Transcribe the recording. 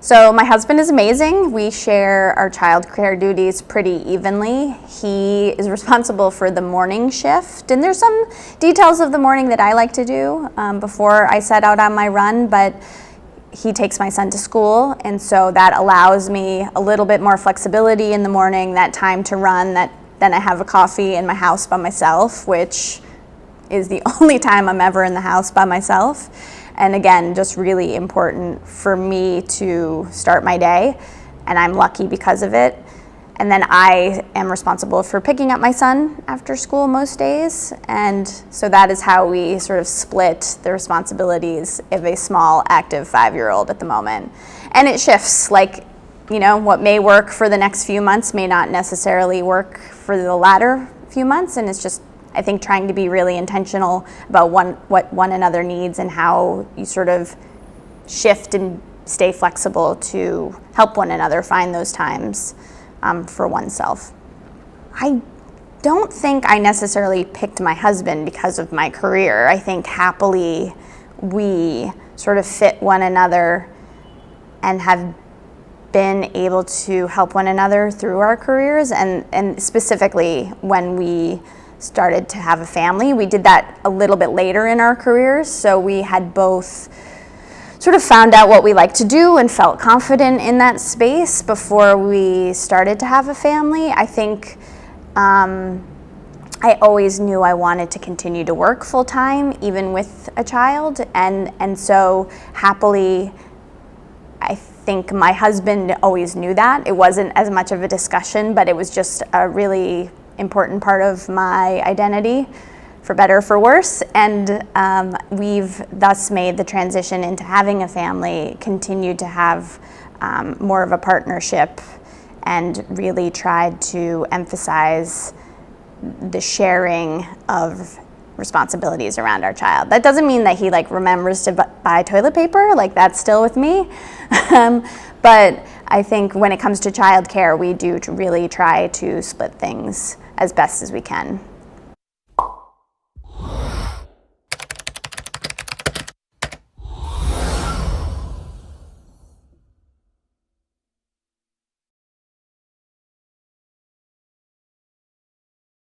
So my husband is amazing. We share our child care duties pretty evenly. He is responsible for the morning shift, and there's some details of the morning that I like to do before I set out on my run, but he takes my son to school, and so that allows me a little bit more flexibility in the morning, that time to run, that then I have a coffee in my house by myself, which is the only time I'm ever in the house by myself. And again, just really important for me to start my day, and I'm lucky because of it. And then I am responsible for picking up my son after school most days, and so that is how we sort of split the responsibilities of a small, active 5-year-old at the moment. And it shifts, like, you know, what may work for the next few months may not necessarily work for the latter few months, and it's just, I think, trying to be really intentional about what one another needs and how you sort of shift and stay flexible to help one another find those times for oneself. I don't think I necessarily picked my husband because of my career. I think happily we sort of fit one another and have been able to help one another through our careers, and specifically when we started to have a family. We did that a little bit later in our careers, so we had both sort of found out what we like to do and felt confident in that space before we started to have a family. I think I always knew I wanted to continue to work full time, even with a child, and so happily, I think my husband always knew that. It wasn't as much of a discussion, but it was just a really important part of my identity, for better or for worse, and we've thus made the transition into having a family, continued to have more of a partnership, and really tried to emphasize the sharing of responsibilities around our child. That doesn't mean that he remembers to buy toilet paper, that's still with me, but I think when it comes to childcare, we do really try to split things as best as we can.